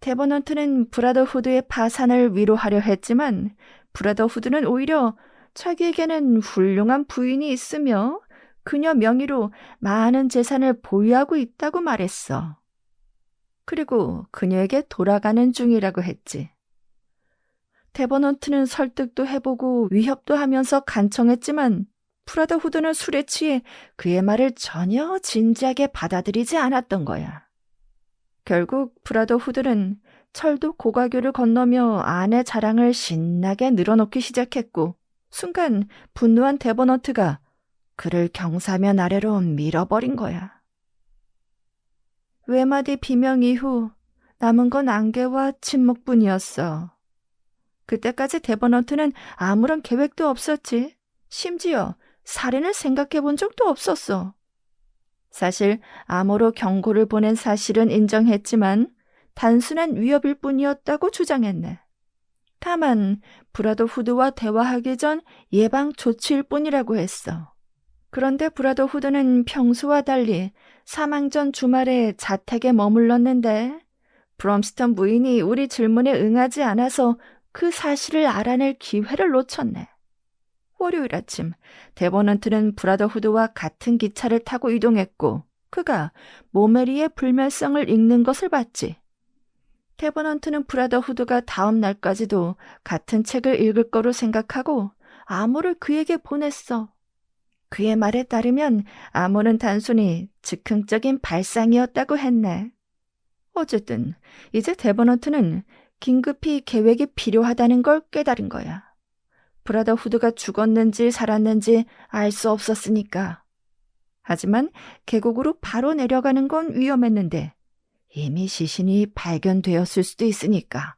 데버넌트는 브라더후드의 파산을 위로하려 했지만 브라더후드는 오히려 자기에게는 훌륭한 부인이 있으며 그녀 명의로 많은 재산을 보유하고 있다고 말했어. 그리고 그녀에게 돌아가는 중이라고 했지. 데버넌트는 설득도 해보고 위협도 하면서 간청했지만 브라더후드는 술에 취해 그의 말을 전혀 진지하게 받아들이지 않았던 거야. 결국 브라더후드는 철도 고가교를 건너며 아내 자랑을 신나게 늘어놓기 시작했고 순간 분노한 데버넌트가 그를 경사면 아래로 밀어버린 거야. 외마디 비명 이후 남은 건 안개와 침묵뿐이었어. 그때까지 데버넌트는 아무런 계획도 없었지. 심지어 살인을 생각해 본 적도 없었어. 사실 암호로 경고를 보낸 사실은 인정했지만 단순한 위협일 뿐이었다고 주장했네. 다만 브라더후드와 대화하기 전 예방 조치일 뿐이라고 했어. 그런데 브라더후드는 평소와 달리 사망 전 주말에 자택에 머물렀는데 브럼스턴 부인이 우리 질문에 응하지 않아서 그 사실을 알아낼 기회를 놓쳤네. 월요일 아침 데버넌트는 브라더후드와 같은 기차를 타고 이동했고 그가 모메리의 불멸성을 읽는 것을 봤지. 데버넌트는 브라더후드가 다음 날까지도 같은 책을 읽을 거로 생각하고 암호를 그에게 보냈어. 그의 말에 따르면 암호는 단순히 즉흥적인 발상이었다고 했네. 어쨌든 이제 데버넌트는 긴급히 계획이 필요하다는 걸 깨달은 거야. 브라더후드가 죽었는지 살았는지 알 수 없었으니까. 하지만 계곡으로 바로 내려가는 건 위험했는데 이미 시신이 발견되었을 수도 있으니까.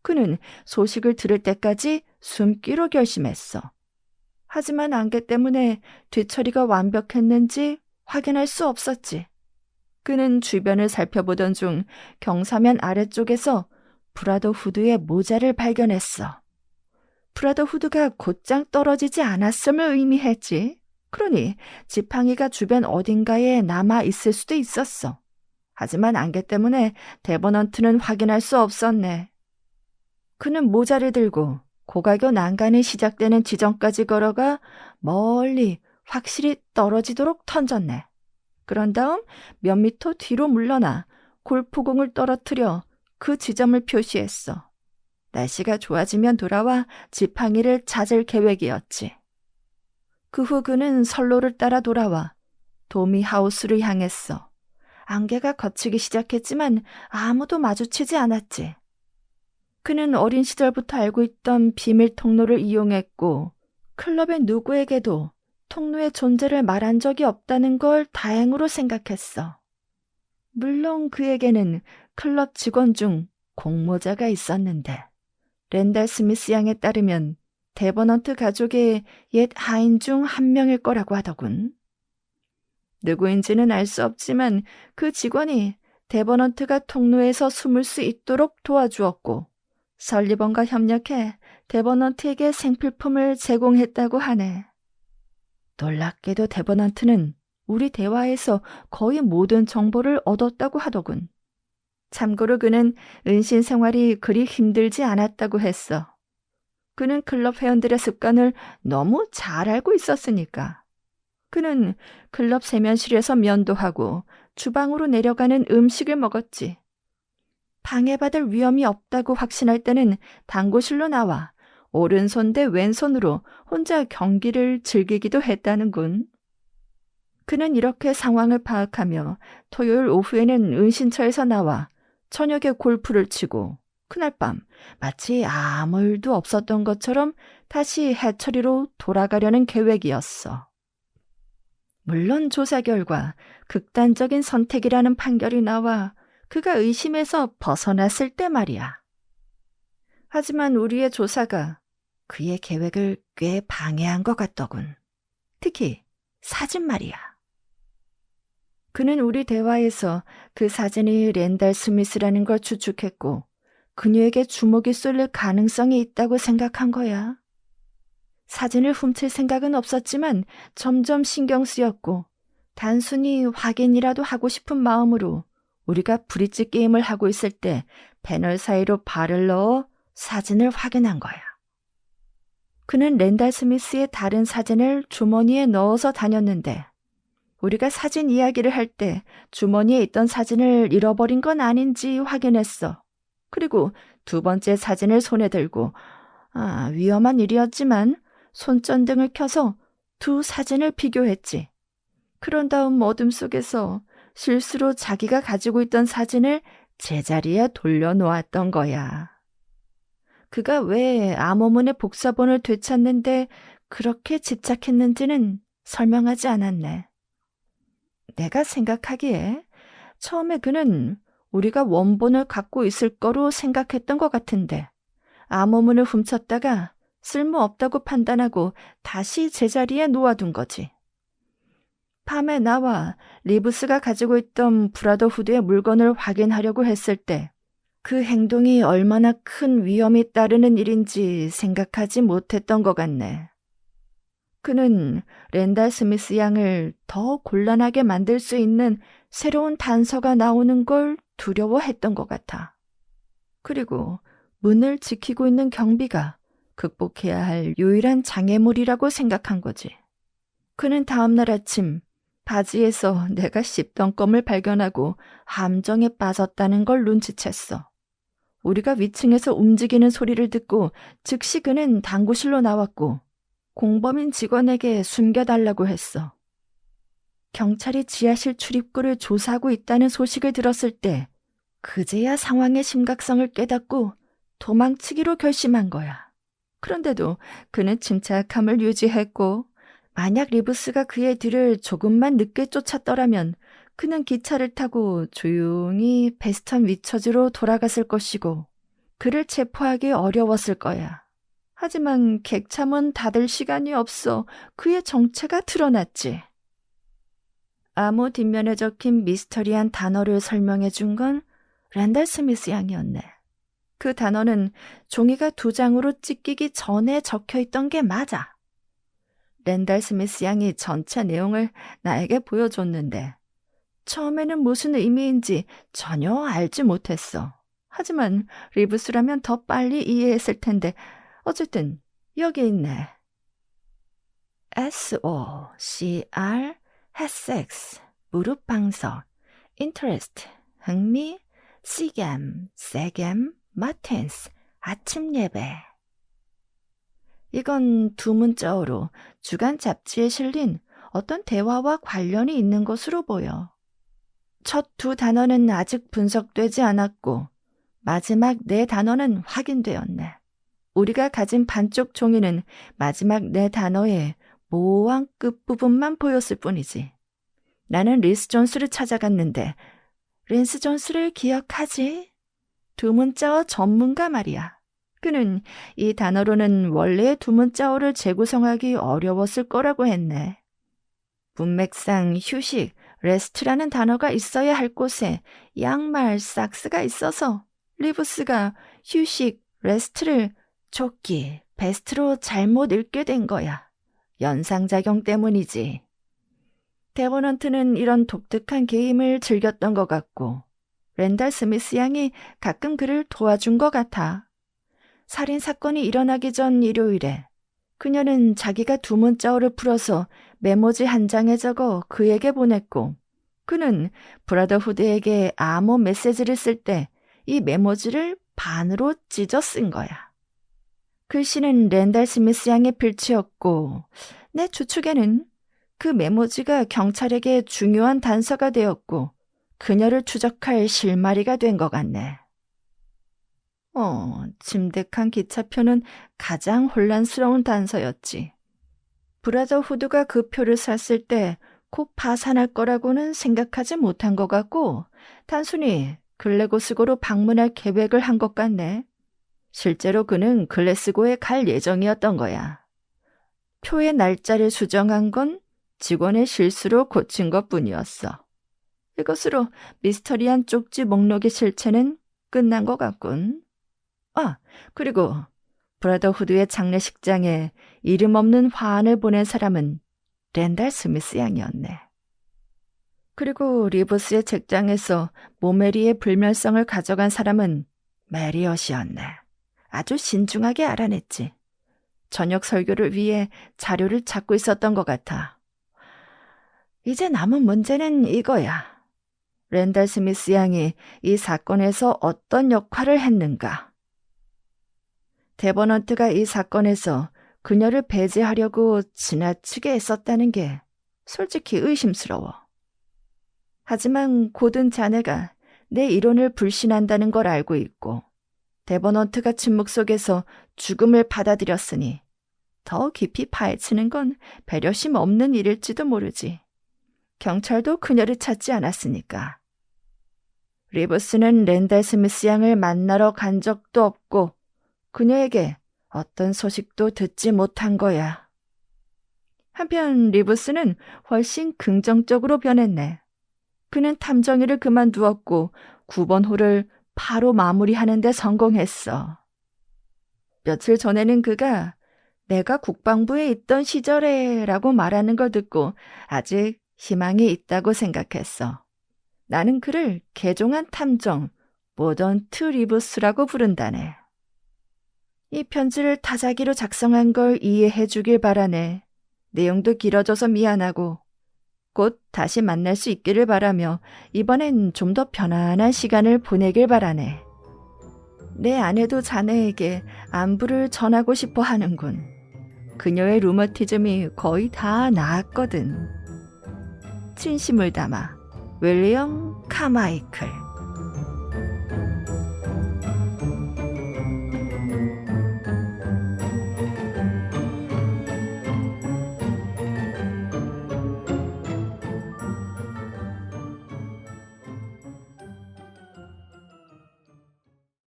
그는 소식을 들을 때까지 숨기로 결심했어. 하지만 안개 때문에 뒤처리가 완벽했는지 확인할 수 없었지. 그는 주변을 살펴보던 중 경사면 아래쪽에서 브라더후드의 모자를 발견했어. 브라더후드가 곧장 떨어지지 않았음을 의미했지. 그러니 지팡이가 주변 어딘가에 남아 있을 수도 있었어. 하지만 안개 때문에 데버넌트는 확인할 수 없었네. 그는 모자를 들고 고가교 난간이 시작되는 지점까지 걸어가 멀리 확실히 떨어지도록 던졌네. 그런 다음 몇 미터 뒤로 물러나 골프공을 떨어뜨려 그 지점을 표시했어. 날씨가 좋아지면 돌아와 지팡이를 찾을 계획이었지. 그 후 그는 선로를 따라 돌아와 도미 하우스를 향했어. 안개가 걷히기 시작했지만 아무도 마주치지 않았지. 그는 어린 시절부터 알고 있던 비밀 통로를 이용했고 클럽의 누구에게도 통로의 존재를 말한 적이 없다는 걸 다행으로 생각했어. 물론 그에게는 클럽 직원 중 공모자가 있었는데 랜달 스미스 양에 따르면 데버넌트 가족의 옛 하인 중 한 명일 거라고 하더군. 누구인지는 알 수 없지만 그 직원이 데버넌트가 통로에서 숨을 수 있도록 도와주었고 설리번과 협력해 데버넌트에게 생필품을 제공했다고 하네. 놀랍게도 데버넌트는 우리 대화에서 거의 모든 정보를 얻었다고 하더군. 참고로 그는 은신 생활이 그리 힘들지 않았다고 했어. 그는 클럽 회원들의 습관을 너무 잘 알고 있었으니까. 그는 클럽 세면실에서 면도하고 주방으로 내려가는 음식을 먹었지. 방해받을 위험이 없다고 확신할 때는 당구실로 나와 오른손 대 왼손으로 혼자 경기를 즐기기도 했다는군. 그는 이렇게 상황을 파악하며 토요일 오후에는 은신처에서 나와 저녁에 골프를 치고 그날 밤 마치 아무 일도 없었던 것처럼 다시 해처리로 돌아가려는 계획이었어. 물론 조사 결과 극단적인 선택이라는 판결이 나와 그가 의심에서 벗어났을 때 말이야. 하지만 우리의 조사가 그의 계획을 꽤 방해한 것 같더군. 특히 사진 말이야. 그는 우리 대화에서 그 사진이 랜달 스미스라는 걸 추측했고 그녀에게 주목이 쏠릴 가능성이 있다고 생각한 거야. 사진을 훔칠 생각은 없었지만 점점 신경 쓰였고 단순히 확인이라도 하고 싶은 마음으로 우리가 브릿지 게임을 하고 있을 때 패널 사이로 발을 넣어 사진을 확인한 거야. 그는 랜달 스미스의 다른 사진을 주머니에 넣어서 다녔는데 우리가 사진 이야기를 할 때 주머니에 있던 사진을 잃어버린 건 아닌지 확인했어. 그리고 두 번째 사진을 손에 들고 위험한 일이었지만 손전등을 켜서 두 사진을 비교했지. 그런 다음 어둠 속에서 실수로 자기가 가지고 있던 사진을 제자리에 돌려놓았던 거야. 그가 왜 암호문의 복사본을 되찾는데 그렇게 집착했는지는 설명하지 않았네. 내가 생각하기에 처음에 그는 우리가 원본을 갖고 있을 거로 생각했던 것 같은데 암호문을 훔쳤다가 쓸모없다고 판단하고 다시 제자리에 놓아둔 거지. 밤에 나와 리브스가 가지고 있던 브라더후드의 물건을 확인하려고 했을 때 그 행동이 얼마나 큰 위험이 따르는 일인지 생각하지 못했던 것 같네. 그는 랜달 스미스 양을 더 곤란하게 만들 수 있는 새로운 단서가 나오는 걸 두려워했던 것 같아. 그리고 문을 지키고 있는 경비가 극복해야 할 유일한 장애물이라고 생각한 거지. 그는 다음날 아침 바지에서 내가 씹던 껌을 발견하고 함정에 빠졌다는 걸 눈치챘어. 우리가 위층에서 움직이는 소리를 듣고 즉시 그는 당구실로 나왔고 공범인 직원에게 숨겨달라고 했어. 경찰이 지하실 출입구를 조사하고 있다는 소식을 들었을 때 그제야 상황의 심각성을 깨닫고 도망치기로 결심한 거야. 그런데도 그는 침착함을 유지했고 만약 리브스가 그의 뒤를 조금만 늦게 쫓았더라면 그는 기차를 타고 조용히 베스턴 위처지로 돌아갔을 것이고 그를 체포하기 어려웠을 거야. 하지만 객참은 닫을 시간이 없어 그의 정체가 드러났지. 암호 뒷면에 적힌 미스터리한 단어를 설명해 준 건 랜달 스미스 양이었네. 그 단어는 종이가 2장으로 찢기기 전에 적혀 있던 게 맞아. 랜달 스미스 양이 전체 내용을 나에게 보여줬는데 처음에는 무슨 의미인지 전혀 알지 못했어. 하지만 리브스라면 더 빨리 이해했을 텐데 어쨌든 여기 있네. SOCR 햇섹스 무릎방석 인터레스트 흥미 시겜 세겜 마텐스 아침 예배. 이건 두 문자어로 주간 잡지에 실린 어떤 대화와 관련이 있는 것으로 보여. 첫 두 단어는 아직 분석되지 않았고 마지막 네 단어는 확인되었네. 우리가 가진 반쪽 종이는 마지막 네 단어의 모호한 끝부분만 보였을 뿐이지. 나는 리스 존스를 찾아갔는데 린스 존스를 기억하지? 두 문자어 전문가 말이야. 그는 이 단어로는 원래의 두 문자어를 재구성하기 어려웠을 거라고 했네. 문맥상 휴식, 레스트라는 단어가 있어야 할 곳에 양말, 삭스가 있어서 리브스가 휴식, 레스트를 조끼, 베스트로 잘못 읽게 된 거야. 연상작용 때문이지. 데버넌트는 이런 독특한 게임을 즐겼던 것 같고 랜달 스미스 양이 가끔 그를 도와준 것 같아. 살인사건이 일어나기 전 일요일에 그녀는 자기가 두 문자어를 풀어서 메모지 한 장에 적어 그에게 보냈고 그는 브라더후드에게 암호 메시지를 쓸 때 이 메모지를 반으로 찢어 쓴 거야. 글씨는 랜달 스미스 양의 필치였고 내 추측에는 그 메모지가 경찰에게 중요한 단서가 되었고 그녀를 추적할 실마리가 된 것 같네. 침대칸 기차표는 가장 혼란스러운 단서였지. 브라더후드가 그 표를 샀을 때 곧 파산할 거라고는 생각하지 못한 것 같고 단순히 글래고스고로 방문할 계획을 한 것 같네. 실제로 그는 글래스고에 갈 예정이었던 거야. 표의 날짜를 수정한 건 직원의 실수로 고친 것뿐이었어. 이것으로 미스터리한 쪽지 목록의 실체는 끝난 것 같군. 아, 그리고 브라더후드의 장례식장에 이름 없는 화환을 보낸 사람은 랜달 스미스 양이었네. 그리고 리브스의 책장에서 모메리의 불멸성을 가져간 사람은 메리엇이었네. 아주 신중하게 알아냈지. 저녁 설교를 위해 자료를 찾고 있었던 것 같아. 이제 남은 문제는 이거야. 랜달 스미스 양이 이 사건에서 어떤 역할을 했는가? 데버넌트가 이 사건에서 그녀를 배제하려고 지나치게 애썼다는 게 솔직히 의심스러워. 하지만 고든 자네가 내 이론을 불신한다는 걸 알고 있고 데버넌트가 침묵 속에서 죽음을 받아들였으니 더 깊이 파헤치는 건 배려심 없는 일일지도 모르지. 경찰도 그녀를 찾지 않았으니까. 리브스는 랜달 스미스 양을 만나러 간 적도 없고 그녀에게 어떤 소식도 듣지 못한 거야. 한편 리브스는 훨씬 긍정적으로 변했네. 그는 탐정이를 그만두었고 9번 홀을 파로 마무리하는 데 성공했어. 며칠 전에는 그가 내가 국방부에 있던 시절에 라고 말하는 걸 듣고 아직 희망이 있다고 생각했어. 나는 그를 개종한 탐정, 모던트 리브스라고 부른다네. 이 편지를 타자기로 작성한 걸 이해해 주길 바라네. 내용도 길어져서 미안하고 곧 다시 만날 수 있기를 바라며 이번엔 좀 더 편안한 시간을 보내길 바라네. 내 아내도 자네에게 안부를 전하고 싶어 하는군. 그녀의 루머티즘이 거의 다 나았거든. 진심을 담아 윌리엄 카마이클.